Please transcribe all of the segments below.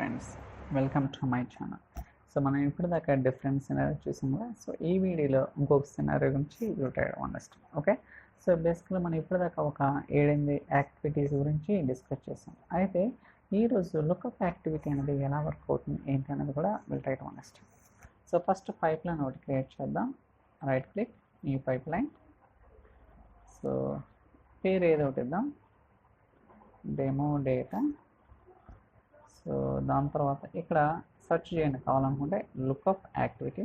Friends, welcome to my channel. So మనం ఇప్పటిదాకా different scenario చూసాం కదా. సో ఈ వీడియోలో ఇంకొక సినారియో గురించి అండర్స్టాండ్. ఓకే, సో బేసిక్గా మనం ఇప్పటిదాకా ఒక 7-8 యాక్టివిటీస్ గురించి డిస్కస్ చేసాం. అయితే ఈరోజు లుక్అప్ యాక్టివిటీ అనేది ఎలా వర్క్ అవుతుంది ఏంటి అనేది కూడా understand. So first pipe line ఒకటి క్రియేట్ చేద్దాం. Right click, new pipe line. So పేరు ఏదో ఒకటి ఇద్దాం, డెమో డేటా. సో దాని తర్వాత ఇక్కడ సెర్చ్ చేయండి కావాలనుకుంటే lookup activity.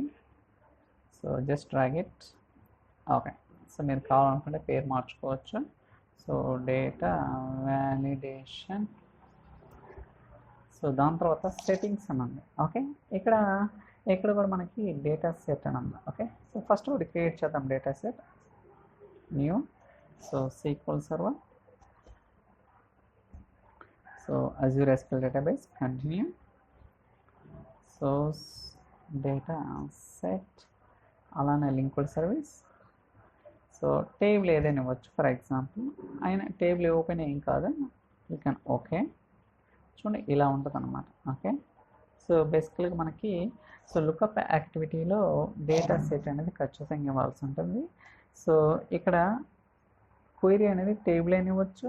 So just drag it. Okay, so మీరు కావాలనుకుంటే పేరు మార్చుకోవచ్చు. So data validation. సో దాని తర్వాత సెట్టింగ్స్ అని ఉంది. ఓకే, ఇక్కడ కూడా మనకి డేటా సెట్ అని ఉంది. ఓకే, సో ఫస్ట్ ఒకటి క్రియేట్ చేద్దాం. Data set, new. So SQL server. So Azure SQL database, continue. Source data set, అలానే లింక్డ్ సర్వీస్. సో టేబుల్ ఏదైనా ఇవ్వచ్చు. ఫర్ ఎగ్జాంపుల్ అయినా టేబుల్ ఓపెన్ ఏం కాదు, యూ కెన్. ఓకే, చూడండి ఇలా ఉంటుంది అనమాట. ఓకే, సో బేసికల్గా మనకి లుక్అప్ యాక్టివిటీలో డేటా సెట్ అనేది ఖచ్చితంగా ఇవ్వాల్సి ఉంటుంది. సో ఇక్కడ క్వైరీ అనేది టేబుల్ అని ఇవ్వచ్చు,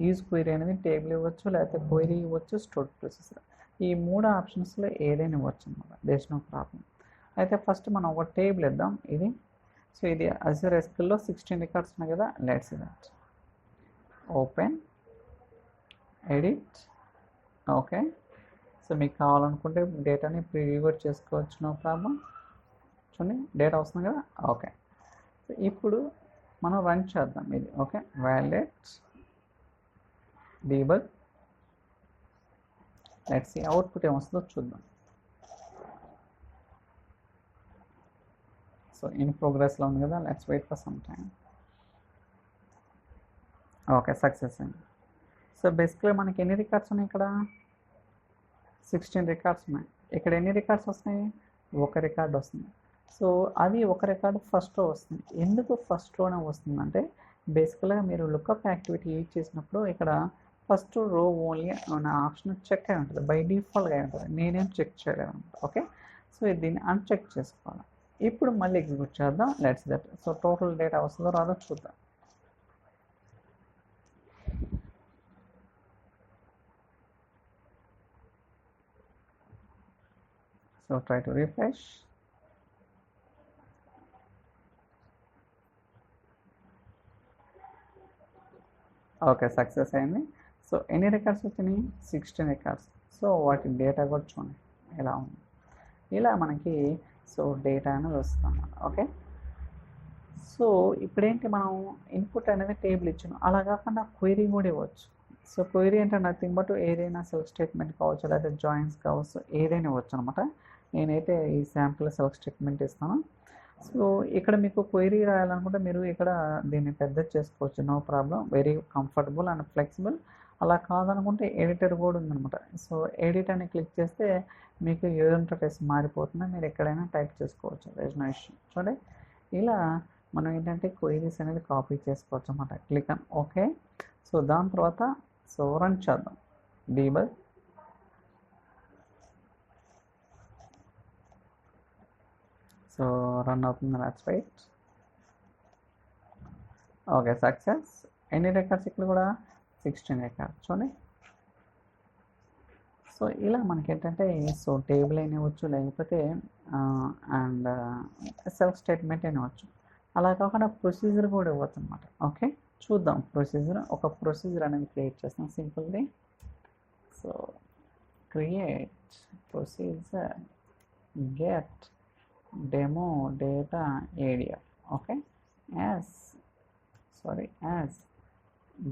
యూజ్ క్వైరీ అనేది టేబుల్ ఇవ్వచ్చు, లేకపోతే క్వైరీ ఇవ్వచ్చు, స్టోర్ ప్రొసెసర్. ఈ 3 ఆప్షన్స్లో ఏదైనా ఇవ్వచ్చు అనమాట. There is no problem. అయితే ఫస్ట్ మనం ఒక టేబుల్ ఇద్దాం. ఇది Azure SQLలో 16 రికార్డ్స్ ఉన్నాయి కదా. Let's see that. Open, edit. Okay, so మీకు కావాలనుకుంటే డేటాని ప్రివ్యూ కూడా చేసుకోవచ్చు, నో ప్రాబ్లం. చూడండి డేటా వస్తుంది కదా. ఓకే, సో ఇప్పుడు మనం రన్ చేద్దాం ఇది. Okay, validate, debug. Let's see output ఏమొస్తుందో చూద్దాం. సో ఇన్ ప్రోగ్రెస్లో ఉంది కదా. Let's wait for some time. Okay, success అయింది. సో బేసిక్గా మనకి ఎన్ని రికార్డ్స్ ఉన్నాయి ఇక్కడ? 16 రికార్డ్స్ ఉన్నాయి. ఇక్కడ ఎన్ని రికార్డ్స్ వస్తున్నాయి? ఒక రికార్డ్ వస్తుంది. సో అది ఒక రికార్డు ఫస్ట్ రో వస్తుంది. ఎందుకు ఫస్ట్ రోనే వస్తుందంటే బేసికల్గా మీరు లుక్అప్ యాక్టివిటీ యూజ్ చేసినప్పుడు ఇక్కడ ఫస్ట్ రో ఓన్లీ అనే ఆప్షన్ చెక్ అయి ఉంటుంది, బై డిఫాల్ట్గా అయి ఉంటుంది. నేనేం చెక్ చేయలేదు అనమాట. ఓకే, సో దీన్ని అన్చెక్ చేసుకోవాలి. ఇప్పుడు మళ్ళీ ఎగ్జిక్యూట్ చేద్దాం. Let's that. So total data వస్తుందో రాదో చూద్దాం. So try to refresh. Okay, success అయింది. సో ఎన్ని రికార్డ్స్ వచ్చినాయి? 16 రికార్డ్స్. సో వాటి డేటా కూడా చూడండి ఎలా ఉంది. ఇలా మనకి డేటా అనేది వస్తుంది అన్నమాట. ఓకే, సో ఇప్పుడేంటి, మనం ఇన్పుట్ అనేది టేబుల్ ఇచ్చాను. అలా కాకుండా క్వైరీ కూడా ఇవ్వచ్చు. సో క్వైరీ అంటే నథింగ్ బట్ ఏదైనా సెల్ఫ్ స్టేట్మెంట్ కావచ్చు, లేకపోతే జాయిన్స్ కావచ్చు, ఏదైనా ఇవ్వచ్చు అనమాట. నేనైతే ఈ శాంపుల్ సెల్ఫ్ స్టేట్మెంట్ ఇస్తాను. సో ఇక్కడ మీకు క్వైరీ రాయాలనుకుంటే మీరు ఇక్కడ దీన్ని పెద్ద చేసుకోవచ్చు, no problem. Very comfortable and flexible. అలా కాదనుకుంటే ఎడిటర్ కూడా ఉందనమాట. సో ఎడిట్ అని క్లిక్ చేస్తే మీకు యూజర్ ఇంటర్ఫేస్ మారిపోతుంది, మీరు ఎక్కడైనా టైప్ చేసుకోవచ్చు. There no issue. చూడండి ఇలా మనం ఏంటంటే క్వైరీస్ అనేది కాపీ చేసుకోవచ్చు అనమాట. Click on okay. సో దాని తర్వాత రన్ చేద్దాం. డీబగ్. సో రన్ అవుతుంది. Let's wait. Okay, success. ఎన్ని రికార్డ్స్ ఇక్కడ కూడా? 16 రికార్డ్స్. చూడండి. సో ఇలా మనకి ఏంటంటే టేబుల్ అయినా ఇవ్వచ్చు, లేకపోతే అండ్ సెల్ఫ్ స్టేట్మెంట్ అయినా ఇవ్వచ్చు. అలా కాకుండా ప్రొసీజర్ కూడా ఇవ్వచ్చు అనమాట. ఓకే, చూద్దాం ప్రొసీజర్. ఒక ప్రొసీజర్ అనేది క్రియేట్ చేస్తాం సింపుల్ది. So create procedure get demo data ADF. Okay, as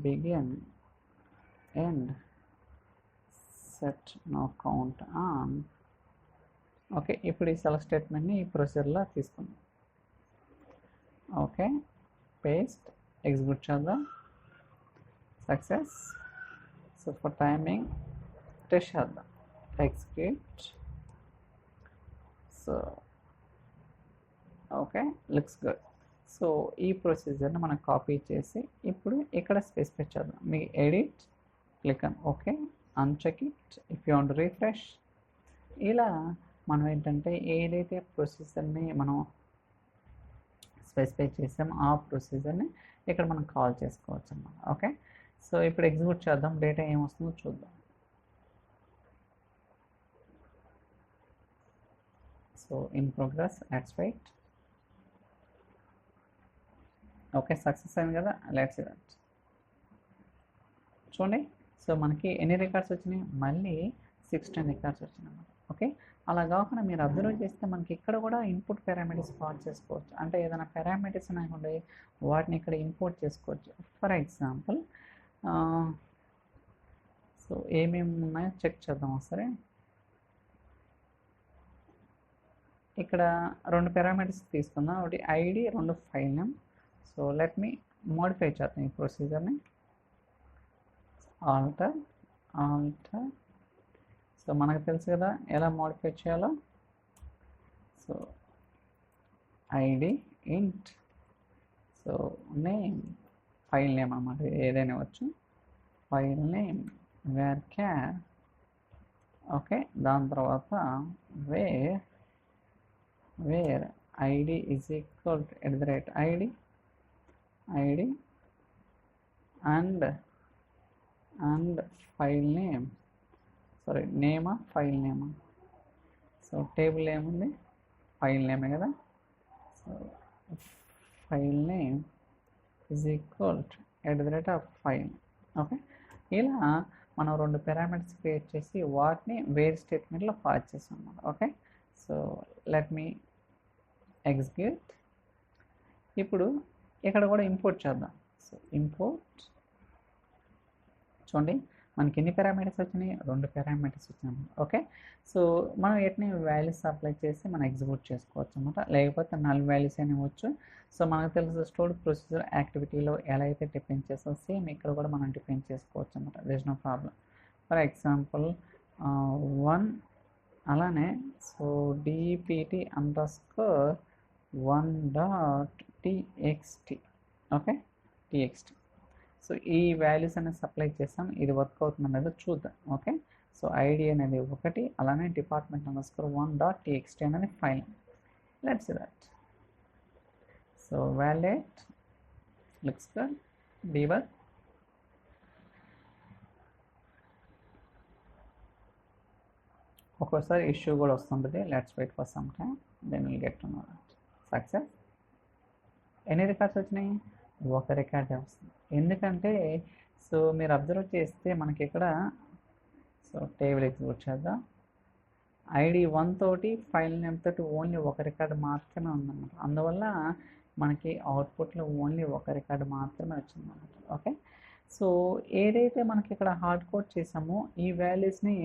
begin end set no count on. Okay, ఇప్పుడు ఈ సెలెక్ట్ స్టేట్మెంట్ని ఈ ప్రొసీజర్లో తీసుకుందాం. ఓకే, పేస్ట్, ఎగ్జిక్యూట్ చేద్దాం. Success. So for timing test చేద్దాం. Execute. So okay, looks good. So ఈ ప్రొసీజర్ని మనం కాపీ చేసి ఇప్పుడు ఇక్కడ స్పెసిఫై చేద్దాం. మీ edit, click on okay. Uncheck it if you want refresh. ఇలా మనం ఏంటంటే ఏదైతే ప్రొసీజర్ని మనం స్పెసిఫై చేసామో ఆ ప్రొసీజర్ని ఇక్కడ మనం కాల్ చేసుకోవచ్చు అన్నమాట. ఓకే, సో ఇప్పుడు ఎగ్జిక్యూట్ చేద్దాం, డేటా ఏమొస్తుందో చూద్దాం. So in progress, let's wait. Okay, success అయింది కదా, లెట్స్ సీ దట్. చూడండి, సో మనకి ఎన్ని రికార్డ్స్ వచ్చినాయి, మళ్ళీ 16 రికార్డ్స్ వచ్చినాయి అన్నమాట. ఓకే, అలా కాకుండా మీరు అబ్జర్వ్ చేస్తే మనకి ఇక్కడ కూడా ఇన్పుట్ పారామీటర్స్ పాస్ చేసుకోవచ్చు. అంటే ఏదైనా పారామీటర్స్ అనుకోండి, వాటిని ఇక్కడ ఇంపోర్ట్ చేసుకోవచ్చు. ఫర్ ఎగ్జాంపుల్ సో ఏమేమి ఉన్నాయో చెక్ చేద్దాం ఒకసారి. ఇక్కడ 2 పారామీటర్స్ తీసుకుందాం, ఒకటి ID, 2 file name. So let me modify చేద్దాం ఈ ప్రొసీజర్ని. ఆల్టర్ సో మనకు తెలుసు కదా ఎలా మోడిఫై చేయాలో. So ID int, so name, file name అన్నమాట, ఏదైనా వచ్చు, ఫైల్ నేమ్ varchar. ఓకే, దాని తర్వాత where ID is equal to @id and file name, sorry నేమా ఫైల్ నేమా, సో టేబుల్ ఏముంది, ఫైల్ నేమే కదా. So file name is equal to @file. Okay, ఇలా మనం 2 పారామీటర్స్ క్రియేట్ చేసి వాటిని వేర్ స్టేట్మెంట్లో పాస్ చేసాం అన్నమాట. Okay, so let me execute. ఇప్పుడు ఇక్కడ కూడా ఇంపోర్ట్ చేద్దాం. సో ఇంపోర్ట్, చూడండి మనకి ఎన్ని పారామీటర్స్ వచ్చినాయి, 2 పారామీటర్స్ వచ్చినాయి. ఓకే, సో మనం వీటిని వాల్యూస్ అప్లై చేసి మనం ఎగ్జిక్యూట్ చేసుకోవచ్చు అనమాట, లేకపోతే నల్ వాల్యూస్ అని ఇవ్వచ్చు. సో మనకు తెలుసు స్టోర్డ్ ప్రొసీజర్ యాక్టివిటీలో ఎలా అయితే డిపెండ్ చేస్తాం, సేమ్ ఇక్కడ కూడా మనం డిపెండ్ చేసుకోవచ్చు అనమాట, there is no problem. For example 1, అలానే so dpt_1.txt. Okay, txt. So ఈ వాల్యూస్ అనేది సప్లై చేస్తాం, ఇది వర్క్ అవుతుంది అనేది చూద్దాం. ఓకే, సో ఐడి అనేది 1, అలానే department_1.txt అనేది file. Let's see that. So validate, looks good, debug. ఒక్కోసారి ఇష్యూ కూడా వస్తుంటుంది, let's wait for some time, then will get to know that. Success. ఎన్ని రికార్డ్స్ వచ్చినాయి, 1 రికార్డే వస్తుంది. ఎందుకంటే సో మీరు అబ్జర్వ్ చేస్తే మనకి ఇక్కడ సో టేబుల్ ఎగ్జిక్యూట్ చేద్దాం, ఐడి 1 తోటి ఫైల్ నేమ్ తోటి ఓన్లీ 1 రికార్డు మాత్రమే ఉందన్నమాట. అందువల్ల మనకి అవుట్పుట్లో ఓన్లీ 1 రికార్డు మాత్రమే వచ్చిందన్నమాట. ఓకే, సో ఏదైతే మనకి ఇక్కడ హార్డ్ కోడ్ చేసామో ఈ వాల్యూస్ని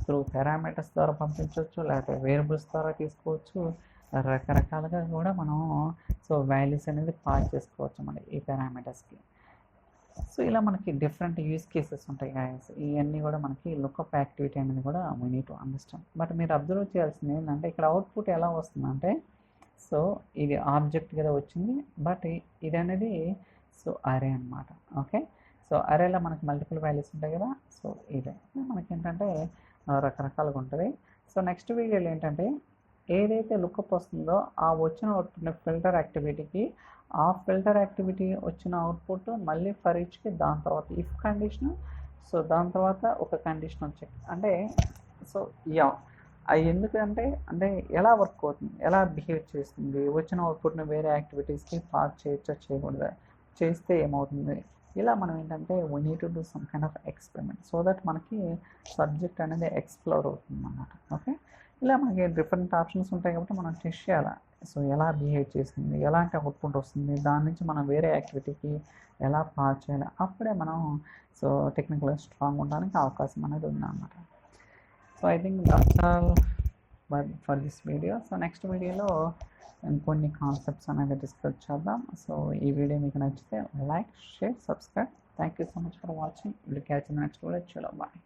త్రూ పారామీటర్స్ ద్వారా పంపించవచ్చు, లేకపోతే వేరియబుల్స్ ద్వారా తీసుకోవచ్చు, రకరకాలుగా కూడా మనం సో వాల్యూస్ అనేది పాస్ చేసుకోవచ్చు మన ఈ పారామీటర్స్కి. సో ఇలా మనకి డిఫరెంట్ యూజ్ కేసెస్ ఉంటాయి గాయస్, ఇవన్నీ కూడా మనకి లుక్అప్ యాక్టివిటీ అనేది కూడా we need to understand. But మీరు అబ్జర్వ్ చేయాల్సింది ఏంటంటే ఇక్కడ అవుట్పుట్ ఎలా వస్తుందంటే, సో ఇది ఆబ్జెక్ట్ కదా వచ్చింది, బట్ ఇది అనేది సో అరే అనమాట. ఓకే, సో అరేలో మనకి మల్టిపుల్ వాల్యూస్ ఉంటాయి కదా, సో ఇదే మనకి ఏంటంటే రకరకాలుగా ఉంటుంది. సో నెక్స్ట్ వీడియోలో ఏంటంటే ఏదైతే లుక్అప్ వస్తుందో ఆ వచ్చిన అవుట్పుట్ ఫిల్టర్ యాక్టివిటీకి, ఆ ఫిల్టర్ యాక్టివిటీ వచ్చిన అవుట్పుట్ మళ్ళీ ఫర్ ఈచ్కి, దాని తర్వాత ఇఫ్ కండిషన్, సో దాని తర్వాత ఒక కండిషన్ చెక్. అంటే సో యా అది ఎందుకంటే అంటే ఎలా వర్క్ అవుతుంది, ఎలా బిహేవ్ చేస్తుంది, వచ్చిన అవుట్పుట్ని వేరే యాక్టివిటీస్కి పాస్ చేయొచ్చా చేయకూడదా, చేస్తే ఏమవుతుంది, ఇలా మనం ఏంటంటే we need to do some kind of experiment so that మనకి సబ్జెక్ట్ అనేది ఎక్స్ప్లోర్ అవుతుంది అన్నమాట. ఓకే, ఇలా మనకి డిఫరెంట్ ఆప్షన్స్ ఉంటాయి కాబట్టి మనం టెస్ట్ చేయాలి. సో ఎలా బిహేవ్ చేస్తుంది, ఎలాంటి అవుట్పుట్ వస్తుంది, దాని నుంచి మనం వేరే యాక్టివిటీకి ఎలా పాస్ చేయాలి, అప్పుడే మనం సో టెక్నికల్గా స్ట్రాంగ్ ఉండడానికి అవకాశం అనేది ఉందన్నమాట. So I think that's all for this video. So next వీడియోలో ఇంకొన్ని కాన్సెప్ట్స్ అనేది డిస్కస్ చేద్దాం. సో ఈ వీడియో మీకు నచ్చితే like, share, subscribe. Thank you so much for watching. Will catch in the next video. చలో బాయ్.